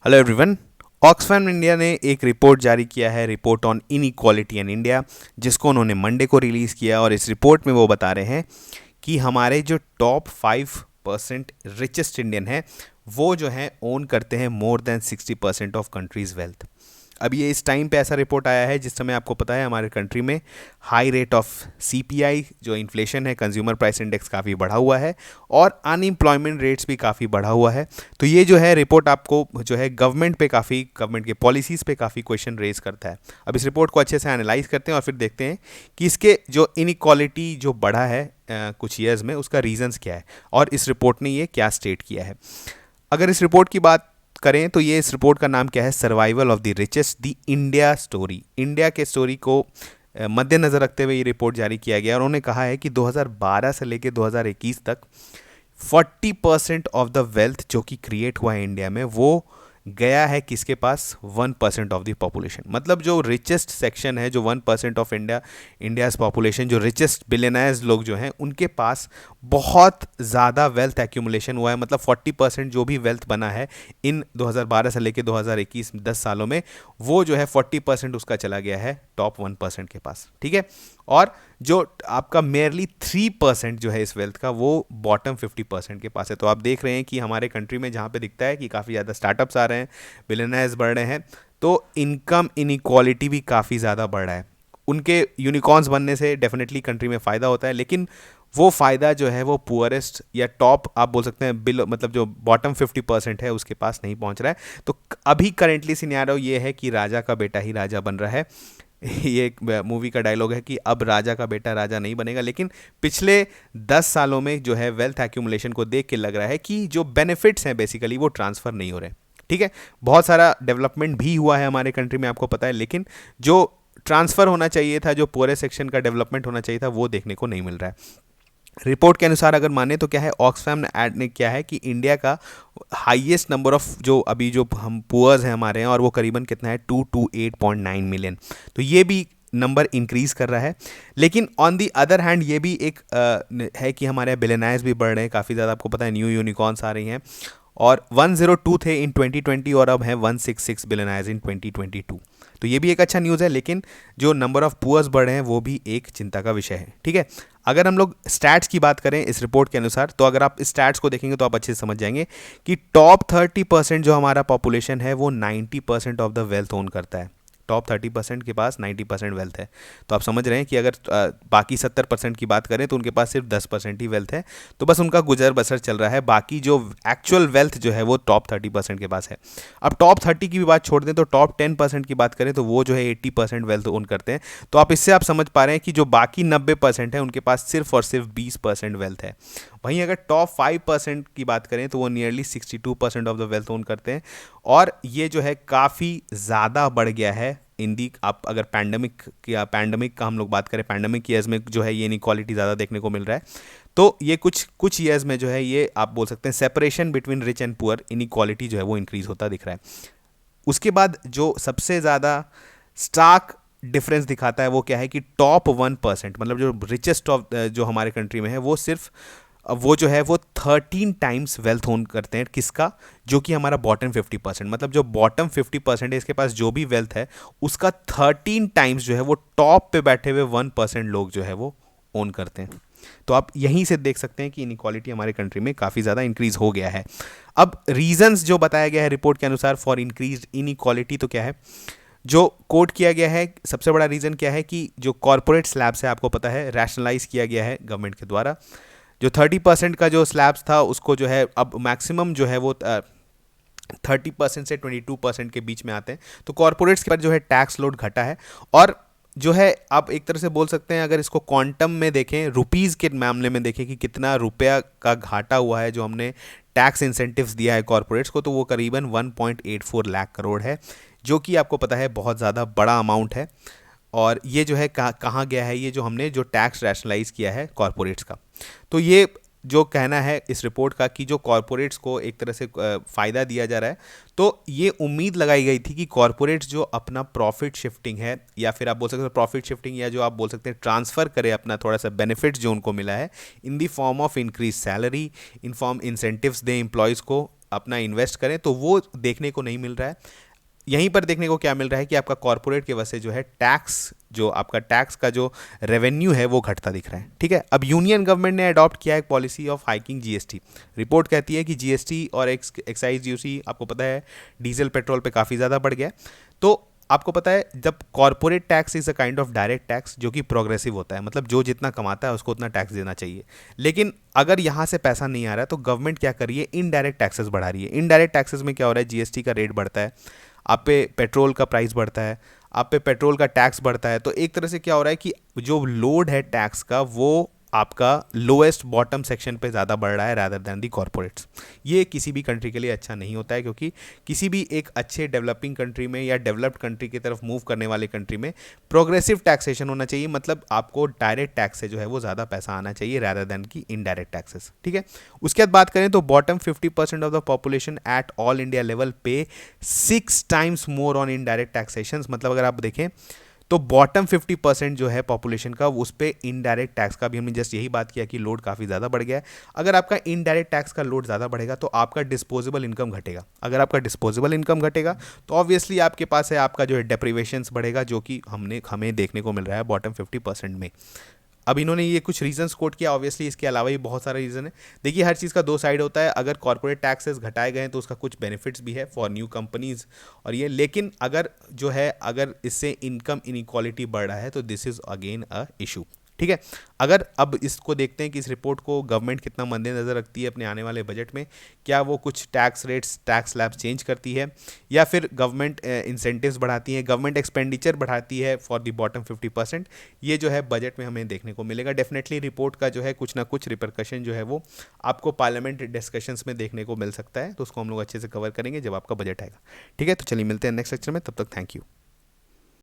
Hello everyone. Oxfam India ने एक report जारी किया है, report on inequality in India, जिसको उन्होंने मंडे को रिलीज़ किया। और इस रिपोर्ट में वो बता रहे हैं कि हमारे जो टॉप 5% रिचेस्ट इंडियन है वो जो है ओन करते हैं more than 60% of countries wealth. अब ये इस टाइम पे ऐसा रिपोर्ट आया है जिस समय आपको पता है हमारे कंट्री में हाई रेट ऑफ सीपीआई जो इन्फ्लेशन है, कंज्यूमर प्राइस इंडेक्स काफ़ी बढ़ा हुआ है और अनएम्प्लॉयमेंट रेट्स भी काफ़ी बढ़ा हुआ है। तो ये जो है रिपोर्ट आपको जो है गवर्नमेंट के पॉलिसीज़ पे काफ़ी क्वेश्चन रेज करता है। अब इस रिपोर्ट को अच्छे से एनालाइज करते हैं और फिर देखते हैं कि इसके जो इनइक्वालिटी जो बढ़ा है कुछ ईयर्स में, उसका रीजंस क्या है और इस रिपोर्ट ने ये क्या स्टेट किया है। अगर इस रिपोर्ट की बात करें तो ये इस रिपोर्ट का नाम क्या है, survival of the richest the India story. India के स्टोरी को मद्देनज़र रखते हुए ये रिपोर्ट जारी किया गया और उन्होंने कहा है कि 2012 से लेकर 2021 तक 40% ऑफ द वेल्थ जो कि क्रिएट हुआ है इंडिया में वो गया है किसके पास, 1% ऑफ द पॉपुलेशन। मतलब जो रिचेस्ट सेक्शन है, जो 1% ऑफ इंडियाज पॉपुलेशन, जो रिचेस्ट बिलियनर्स लोग जो हैं उनके पास बहुत ज़्यादा वेल्थ एक्यूमुलेशन हुआ है। मतलब 40% जो भी वेल्थ बना है इन 2012 से लेकर 2021 10 सालों में, वो जो है 40% उसका चला गया है टॉप 1% के पास। ठीक है। और जो आपका मेयरली 3% जो है इस वेल्थ का, वो बॉटम 50% के पास है। तो आप देख रहे हैं कि हमारे कंट्री में जहाँ पे दिखता है कि काफ़ी ज़्यादा स्टार्टअप्स आ रहे हैं, बिलियनर्स बढ़ रहे हैं, तो इनकम इनइक्वालिटी भी काफ़ी ज़्यादा बढ़ रहा है। उनके यूनिकॉर्न्स बनने से डेफिनेटली कंट्री में फ़ायदा होता है, लेकिन वो फ़ायदा जो है वो पुअरेस्ट या टॉप आप बोल सकते हैं बिलो, मतलब जो बॉटम 50% है उसके पास नहीं पहुंच रहा है। तो अभी करेंटली सिनेरियो ये है कि राजा का बेटा ही राजा बन रहा है। ये एक मूवी का डायलॉग है कि अब राजा का बेटा राजा नहीं बनेगा। लेकिन पिछले 10 सालों में जो है वेल्थ एक्यूमुलेशन को देख के लग रहा है कि जो बेनिफिट्स हैं बेसिकली वो ट्रांसफ़र नहीं हो रहे। ठीक है। बहुत सारा डेवलपमेंट भी हुआ है हमारे कंट्री में, आपको पता है, लेकिन जो ट्रांसफ़र होना चाहिए था, जो पूरे सेक्शन का डेवलपमेंट होना चाहिए था, वो देखने को नहीं मिल रहा है। रिपोर्ट के अनुसार अगर माने तो क्या है, ऑक्सफैम ने ऐड ने किया है कि इंडिया का हाईएस्ट नंबर ऑफ जो अभी जो हम पुअर्स हैं हमारे हैं, और वो करीबन कितना है 228.9 मिलियन। तो ये भी नंबर इंक्रीज कर रहा है। लेकिन ऑन दी अदर हैंड ये भी एक है कि हमारे बिलियनर्स भी बढ़ रहे हैं काफ़ी ज़्यादा। आपको पता है न्यू यूनिकॉर्न्स आ रही हैं, और 102 थे इन 2020 और अब हैं 166 बिलियनर्स इन 2022। तो ये भी एक अच्छा न्यूज़ है। लेकिन जो नंबर ऑफ पुअर्स बढ़ रहे हैं वो भी एक चिंता का विषय है। ठीक है। अगर हम लोग स्टैट्स की बात करें इस रिपोर्ट के अनुसार, तो अगर आप स्टैट्स को देखेंगे तो आप अच्छे से समझ जाएंगे कि टॉप 30% जो हमारा पॉपुलेशन है वो 90% ऑफ द वेल्थ ओन करता है। टॉप 30% के पास 90% वेल्थ है। तो आप समझ रहे हैं कि अगर बाकी 70% की बात करें तो उनके पास सिर्फ 10% ही वेल्थ है। तो बस उनका गुजर बसर चल रहा है, बाकी जो एक्चुअल वेल्थ जो है वो टॉप 30% के पास है। अब टॉप 30 की भी बात छोड़ दें तो टॉप 10% की बात करें तो वो जो है 80% वेल्थ ओन करते हैं। तो आप इससे आप समझ पा रहे हैं कि जो बाकी 90% है उनके पास सिर्फ और सिर्फ 20% वेल्थ है। वहीं अगर टॉप 5% की बात करें तो वो nearly 62% of the wealth own करते हैं। और ये जो है काफ़ी ज़्यादा बढ़ गया है इन दी, आप अगर पैंडमिक का हम लोग बात करें, पैंडमिक ईयर्स में जो है ये इनइक्वालिटी ज़्यादा देखने को मिल रहा है। तो ये कुछ ईयर्स में जो है ये आप बोल सकते हैं separation between rich and poor, inequality जो है वो इंक्रीज होता दिख रहा है। उसके बाद जो सबसे ज़्यादा स्टार्क डिफरेंस दिखाता है वो क्या है कि टॉप 1%, मतलब जो रिचेस्ट ऑफ जो हमारे कंट्री में है, वो सिर्फ वो जो है वो 13 टाइम्स वेल्थ ओन करते हैं। किसका? जो कि हमारा बॉटम 50%, मतलब जो बॉटम 50% है इसके पास जो भी वेल्थ है उसका 13 टाइम्स जो है वो टॉप पे बैठे हुए 1% लोग जो है वो ओन करते हैं। तो आप यहीं से देख सकते हैं कि इनइक्वालिटी हमारे कंट्री में काफ़ी ज़्यादा इंक्रीज हो गया है। अब रीजंस जो बताया गया है रिपोर्ट के अनुसार फॉर इंक्रीज इनइक्वालिटी, तो क्या है जो कोट किया गया है, सबसे बड़ा रीज़न क्या है कि जो कॉरपोरेट स्लैब्स है, आपको पता है, रैशनलाइज किया गया है गवर्नमेंट के द्वारा। जो 30% का जो स्लैब्स था उसको जो है अब मैक्सिमम जो है वो 30% से 22% के बीच में आते हैं। तो कॉरपोरेट्स पर जो है टैक्स लोड घटा है। और जो है आप एक तरह से बोल सकते हैं, अगर इसको क्वांटम में देखें, रुपीज़ के मामले में देखें कि कितना रुपया का घाटा हुआ है जो हमने टैक्स इंसेंटिव्स दिया है कॉरपोरेट्स को, तो वो करीबन 1.84 लाख करोड़ है, जो कि आपको पता है बहुत ज़्यादा बड़ा अमाउंट है। और ये जो है कहाँ गया है, ये जो हमने जो टैक्स रैशनलाइज किया है कॉरपोरेट्स का। तो ये जो कहना है इस रिपोर्ट का कि जो कॉरपोरेट्स को एक तरह से फ़ायदा दिया जा रहा है, तो ये उम्मीद लगाई गई थी कि कॉरपोरेट्स जो अपना प्रॉफिट शिफ्टिंग है, या फिर आप बोल सकते हैं प्रॉफिट शिफ्टिंग, या जो आप बोल सकते हैं ट्रांसफ़र करे अपना थोड़ा सा बेनिफिट्स जो उनको मिला है in the form of increase salary, in form incentives दें एम्प्लॉयज़ को, अपना इन्वेस्ट करें तो वो देखने को नहीं मिल रहा है। यहीं पर देखने को क्या मिल रहा है कि आपका कॉर्पोरेट की वजह से जो है टैक्स, जो आपका टैक्स का जो रेवेन्यू है वो घटता दिख रहा है। ठीक है, अब यूनियन गवर्नमेंट ने अडॉप्ट किया है policy of hiking GST. Report कहती है कि जीएसटी और एक्साइज ड्यूटी, आपको पता है डीजल पेट्रोल पे काफ़ी ज़्यादा बढ़ गया है। तो आपको पता है जब corporate tax is a kind of direct tax जो कि प्रोग्रेसिव होता है, मतलब जो जितना कमाता है उसको उतना टैक्स देना चाहिए। लेकिन अगर यहाँ से पैसा नहीं आ रहा है तो गवर्नमेंट क्या कर रही है, इनडायरेक्ट टैक्सेस बढ़ा रही है। इनडायरेक्ट टैक्सेस में क्या हो रहा है, जीएसटी का रेट बढ़ता है, आप पे पेट्रोल का प्राइस बढ़ता है, आप पे पेट्रोल का टैक्स बढ़ता है। तो एक तरह से क्या हो रहा है कि जो लोड है टैक्स का वो आपका लोएस्ट बॉटम सेक्शन पे ज़्यादा बढ़ रहा है रादर दैन दी कॉर्पोरेट्स। ये किसी भी कंट्री के लिए अच्छा नहीं होता है, क्योंकि किसी भी एक अच्छे डेवलपिंग कंट्री में या डेवलप्ड कंट्री की तरफ मूव करने वाले कंट्री में प्रोग्रेसिव टैक्सेशन होना चाहिए। मतलब आपको डायरेक्ट टैक्स से जो है वो ज़्यादा पैसा आना चाहिए रादर दैन की इनडायरेक्ट टैक्सेस। ठीक है, उसके बाद बात करें तो bottom 50% of the population at all India level पे 6 times more on indirect taxation. मतलब अगर आप देखें तो बॉटम 50% जो है पॉपुलेशन का, उस पर इनडायरेक्ट टैक्स का भी हमने जस्ट यही बात किया कि लोड काफ़ी ज़्यादा बढ़ गया है। अगर आपका इनडायरेक्ट टैक्स का लोड ज़्यादा बढ़ेगा तो आपका डिस्पोजेबल इनकम घटेगा। अगर आपका डिस्पोजेबल इनकम घटेगा तो ऑब्वियसली आपके पास है आपका जो है डेप्रिवेशंस बढ़ेगा, जो कि हमें देखने को मिल रहा है बॉटम 50% में। अब इन्होंने ये कुछ रीजंस कोट किया, ऑब्वियसली इसके अलावा भी बहुत सारे रीज़न है। देखिए हर चीज़ का दो साइड होता है। अगर कॉर्पोरेट टैक्सेस घटाए गए हैं तो उसका कुछ बेनिफिट्स भी है फॉर न्यू कंपनीज और ये, लेकिन अगर जो है अगर इससे इनकम इनइक्वालिटी बढ़ रहा है तो this is again a issue. ठीक है, अगर अब इसको देखते हैं कि इस रिपोर्ट को गवर्नमेंट कितना मद्देनज़र रखती है अपने आने वाले बजट में, क्या वो कुछ tax rates, tax slabs change करती है या फिर गवर्नमेंट इंसेंटिव्स बढ़ाती है, गवर्नमेंट एक्सपेंडिचर बढ़ाती है फॉर द बॉटम 50%। ये जो है बजट में हमें देखने को मिलेगा। डेफिनेटली रिपोर्ट का जो है कुछ ना कुछ रिपरकशन जो है वो आपको पार्लियामेंट डिस्कशंस में देखने को मिल सकता है, तो उसको हम लोग अच्छे से कवर करेंगे जब आपका बजट आएगा। ठीक है, तो चलिए मिलते हैं नेक्स्ट लेक्चर में, तब तक थैंक यू।